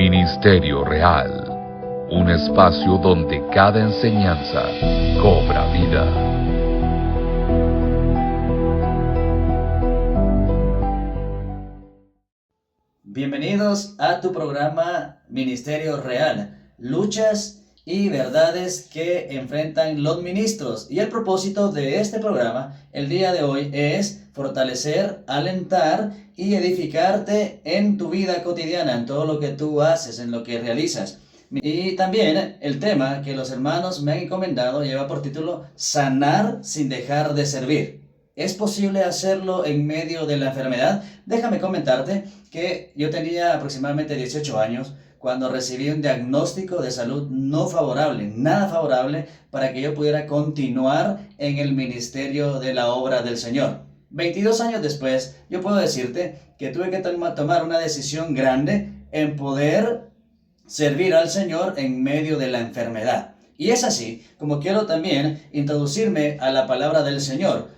Ministerio Real, un espacio donde cada enseñanza cobra vida. Bienvenidos a tu programa Ministerio Real, luchas y verdades que enfrentan los ministros. Y el propósito de este programa el día de hoy es fortalecer, alentar y edificarte en tu vida cotidiana, en todo lo que tú haces, en lo que realizas. Y también el tema que los hermanos me han encomendado lleva por título Sanar sin dejar de servir. ¿Es posible hacerlo en medio de la enfermedad? Déjame comentarte que yo tenía aproximadamente 18 años cuando recibí un diagnóstico de salud no favorable, nada favorable para que yo pudiera continuar en el ministerio de la obra del Señor. 22 años después, yo puedo decirte que tuve que tomar una decisión grande en poder servir al Señor en medio de la enfermedad. Y es así como quiero también introducirme a la palabra del Señor,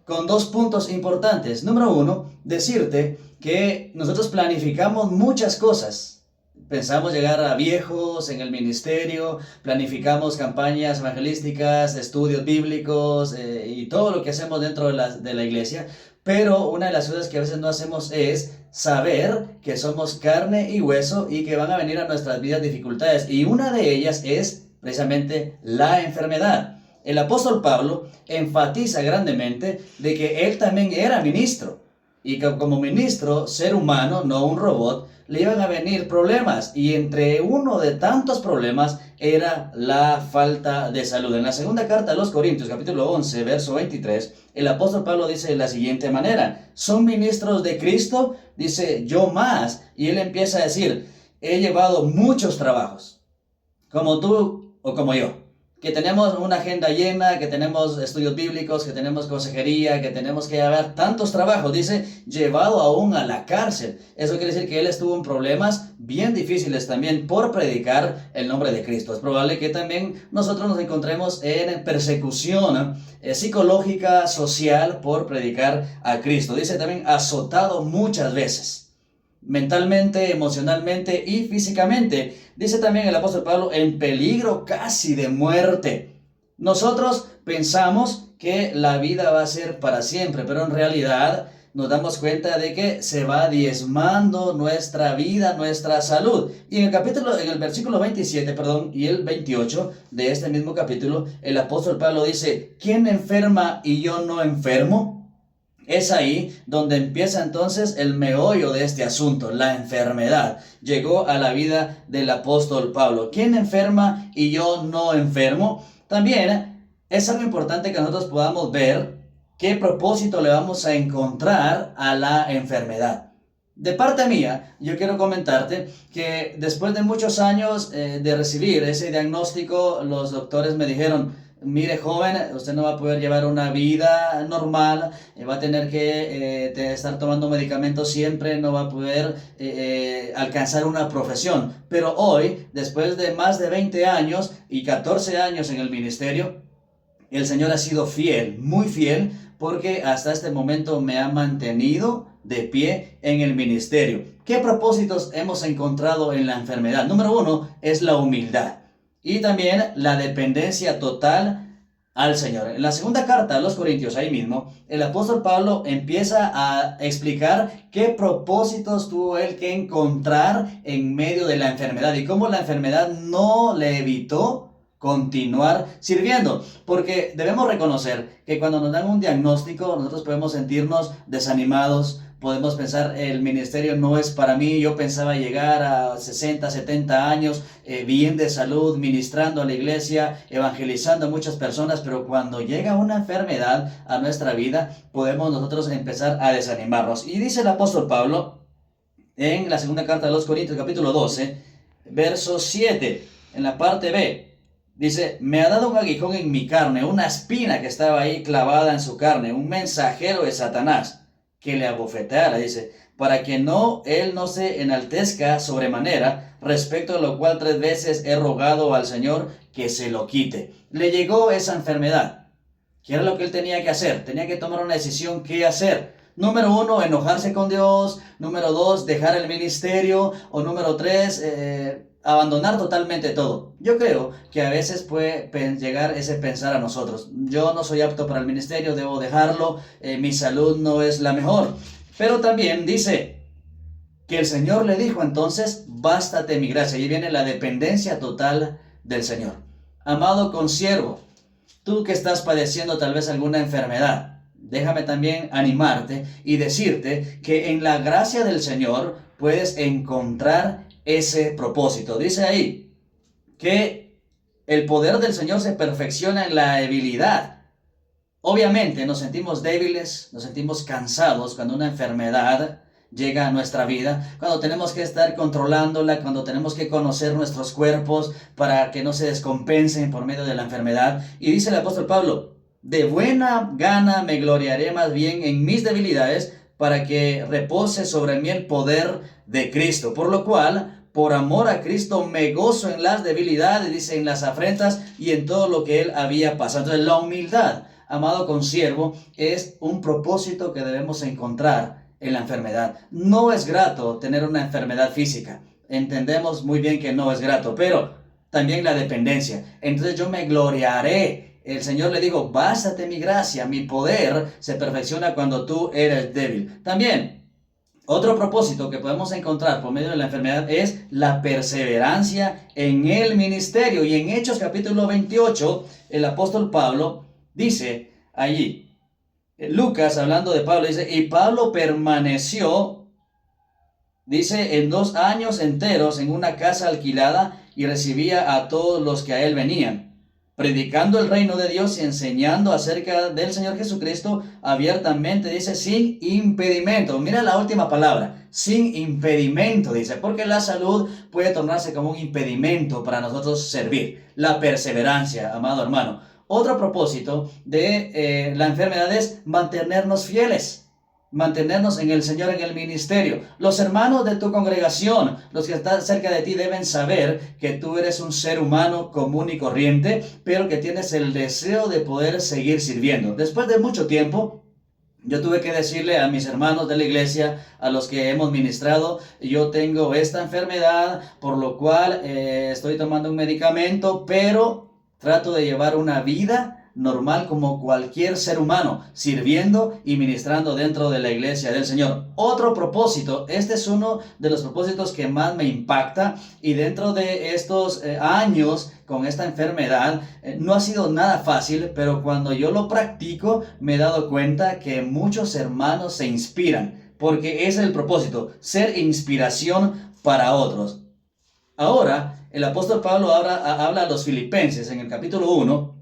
con dos puntos importantes. Número uno, decirte que nosotros planificamos muchas cosas. Pensamos llegar a viejos en el ministerio, planificamos campañas evangelísticas, estudios bíblicos y todo lo que hacemos dentro de la iglesia. Pero una de las cosas que a veces no hacemos es saber que somos carne y hueso y que van a venir a nuestras vidas dificultades. Y una de ellas es precisamente la enfermedad. El apóstol Pablo enfatiza grandemente de que él también era ministro y que como ministro, ser humano, no un robot, le iban a venir problemas y entre uno de tantos problemas era la falta de salud. En la segunda carta a los Corintios, capítulo 11, verso 23, el apóstol Pablo dice de la siguiente manera: ¿son ministros de Cristo? Dice, yo más. Y él empieza a decir, he llevado muchos trabajos, como tú o como yo, que tenemos una agenda llena, que tenemos estudios bíblicos, que tenemos consejería, que tenemos que llevar tantos trabajos. Dice, llevado aún a la cárcel. Eso quiere decir que él estuvo en problemas bien difíciles también por predicar el nombre de Cristo. Es probable que también nosotros nos encontremos en persecución psicológica, social, por predicar a Cristo. Dice también, azotado muchas veces, mentalmente, emocionalmente y físicamente. Dice también el apóstol Pablo, en peligro casi de muerte. Nosotros pensamos que la vida va a ser para siempre, pero en realidad nos damos cuenta de que se va diezmando nuestra vida, nuestra salud. Y en el versículo 27, y el 28 de este mismo capítulo, el apóstol Pablo dice, ¿quién enferma y yo no enfermo? Es ahí donde empieza entonces el meollo de este asunto, la enfermedad. Llegó a la vida del apóstol Pablo. ¿Quién enferma y yo no enfermo? También es algo importante que nosotros podamos ver qué propósito le vamos a encontrar a la enfermedad. De parte mía, yo quiero comentarte que después de muchos años de recibir ese diagnóstico, los doctores me dijeron, mire joven, usted no va a poder llevar una vida normal, va a tener que estar tomando medicamentos siempre, no va a poder alcanzar una profesión. Pero hoy, después de más de 20 años y 14 años en el ministerio, el Señor ha sido fiel, muy fiel, porque hasta este momento me ha mantenido de pie en el ministerio. ¿Qué propósitos hemos encontrado en la enfermedad? Número uno es la humildad. Y también la dependencia total al Señor. En la segunda carta a los Corintios, ahí mismo, el apóstol Pablo empieza a explicar qué propósitos tuvo él que encontrar en medio de la enfermedad y cómo la enfermedad no le evitó continuar sirviendo. Porque debemos reconocer que cuando nos dan un diagnóstico, nosotros podemos sentirnos desanimados. Podemos pensar, el ministerio no es para mí. Yo pensaba llegar a 60, 70 años bien de salud, ministrando a la iglesia, evangelizando a muchas personas, pero cuando llega una enfermedad a nuestra vida, podemos nosotros empezar a desanimarnos. Y dice el apóstol Pablo en la segunda carta de los Corintios, capítulo 12, verso 7, en la parte B, dice, me ha dado un aguijón en mi carne, una espina que estaba ahí clavada en su carne, un mensajero de Satanás que le abofeteara, dice, para que él no se enaltezca sobremanera, respecto a lo cual 3 veces he rogado al Señor que se lo quite. Le llegó esa enfermedad. ¿Qué era lo que él tenía que hacer? Tenía que tomar una decisión, ¿qué hacer? Número 1, enojarse con Dios. Número 2, dejar el ministerio. O número 3, abandonar totalmente todo. Yo creo que a veces puede llegar ese pensar a nosotros. Yo no soy apto para el ministerio, debo dejarlo. Mi salud no es la mejor. Pero también dice que el Señor le dijo entonces, bástate mi gracia. Y viene la dependencia total del Señor. Amado consiervo, tú que estás padeciendo tal vez alguna enfermedad, déjame también animarte y decirte que en la gracia del Señor puedes encontrar ese propósito. Dice ahí que el poder del Señor se perfecciona en la debilidad. Obviamente nos sentimos débiles, nos sentimos cansados cuando una enfermedad llega a nuestra vida, cuando tenemos que estar controlándola, cuando tenemos que conocer nuestros cuerpos para que no se descompensen por medio de la enfermedad. Y dice el apóstol Pablo, de buena gana me gloriaré más bien en mis debilidades para que repose sobre mí el poder de Cristo. Por lo cual, por amor a Cristo me gozo en las debilidades, dice, en las afrentas y en todo lo que Él había pasado. Entonces la humildad, amado consiervo, es un propósito que debemos encontrar en la enfermedad. No es grato tener una enfermedad física. Entendemos muy bien que no es grato, pero también la dependencia. Entonces yo me gloriaré. El Señor le dijo, bástate mi gracia, mi poder se perfecciona cuando tú eres débil. También, otro propósito que podemos encontrar por medio de la enfermedad es la perseverancia en el ministerio. Y en Hechos capítulo 28, el apóstol Pablo dice allí, Lucas, hablando de Pablo, dice, y Pablo permaneció, dice, en 2 años enteros en una casa alquilada y recibía a todos los que a él venían, predicando el reino de Dios y enseñando acerca del Señor Jesucristo abiertamente, dice, sin impedimento. Mira la última palabra, sin impedimento, dice, porque la salud puede tornarse como un impedimento para nosotros servir. La perseverancia, amado hermano. Otro propósito de la enfermedad es mantenernos fieles, mantenernos en el Señor, en el ministerio. Los hermanos de tu congregación, los que están cerca de ti, deben saber que tú eres un ser humano común y corriente, pero que tienes el deseo de poder seguir sirviendo. Después de mucho tiempo, yo tuve que decirle a mis hermanos de la iglesia, a los que hemos ministrado, yo tengo esta enfermedad, por lo cual estoy tomando un medicamento, pero trato de llevar una vida normal como cualquier ser humano, sirviendo y ministrando dentro de la iglesia del Señor. Otro propósito, este es uno de los propósitos que más me impacta, y dentro de estos años con esta enfermedad, no ha sido nada fácil, pero cuando yo lo practico me he dado cuenta que muchos hermanos se inspiran, porque ese es el propósito, ser inspiración para otros. Ahora, el apóstol Pablo habla a los filipenses en el capítulo 1,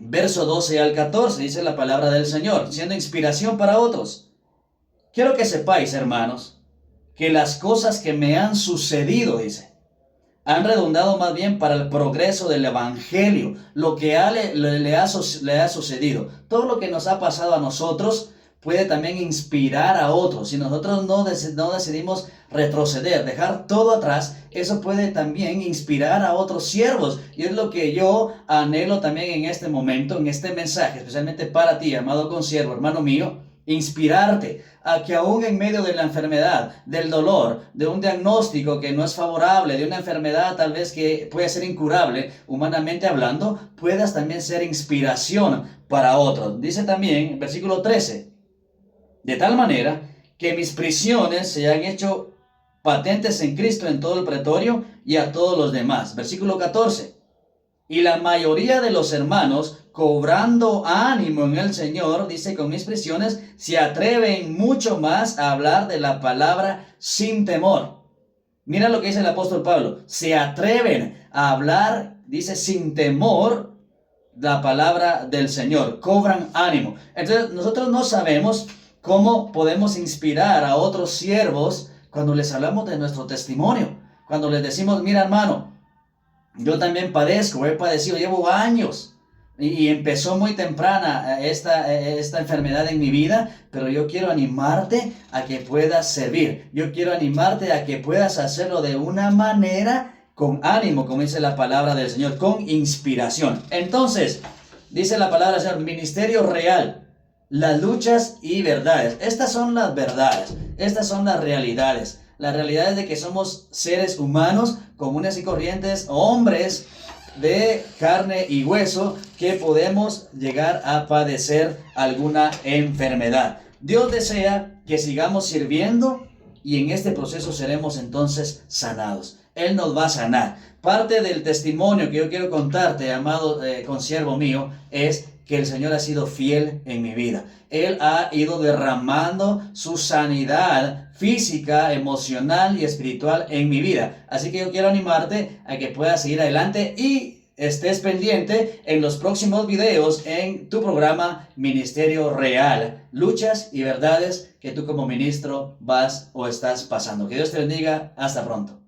verso 12 al 14, dice la palabra del Señor, siendo inspiración para otros. Quiero que sepáis, hermanos, que las cosas que me han sucedido, dice, han redundado más bien para el progreso del evangelio, lo que le ha sucedido. Todo lo que nos ha pasado a nosotros puede también inspirar a otros. Si nosotros no decidimos retroceder, dejar todo atrás, eso puede también inspirar a otros siervos. Y es lo que yo anhelo también en este momento, en este mensaje, especialmente para ti, amado consiervo, hermano mío, inspirarte a que aún en medio de la enfermedad, del dolor, de un diagnóstico que no es favorable, de una enfermedad tal vez que puede ser incurable, humanamente hablando, puedas también ser inspiración para otros. Dice también, versículo 13, de tal manera que mis prisiones se han hecho patentes en Cristo en todo el pretorio y a todos los demás. Versículo 14. Y la mayoría de los hermanos, cobrando ánimo en el Señor, dice, con mis prisiones, se atreven mucho más a hablar de la palabra sin temor. Mira lo que dice el apóstol Pablo. Se atreven a hablar, dice, sin temor, la palabra del Señor. Cobran ánimo. Entonces, nosotros no sabemos cómo podemos inspirar a otros siervos cuando les hablamos de nuestro testimonio. Cuando les decimos, mira hermano, yo también padezco, he padecido, llevo años y empezó muy temprana esta enfermedad en mi vida, pero yo quiero animarte a que puedas servir. Yo quiero animarte a que puedas hacerlo de una manera con ánimo, como dice la palabra del Señor, con inspiración. Entonces, dice la palabra del Señor, ministerio real. las luchas y verdades. Estas son las verdades, estas son las realidades. Las realidades de que somos seres humanos, comunes y corrientes, hombres de carne y hueso, que podemos llegar a padecer alguna enfermedad. Dios desea que sigamos sirviendo y en este proceso seremos entonces sanados. Él nos va a sanar. Parte del testimonio que yo quiero contarte, amado consiervo mío, es que el Señor ha sido fiel en mi vida. Él ha ido derramando su sanidad física, emocional y espiritual en mi vida. Así que yo quiero animarte a que puedas seguir adelante y estés pendiente en los próximos videos en tu programa Ministerio Real, luchas y verdades que tú como ministro vas o estás pasando. Que Dios te bendiga. Hasta pronto.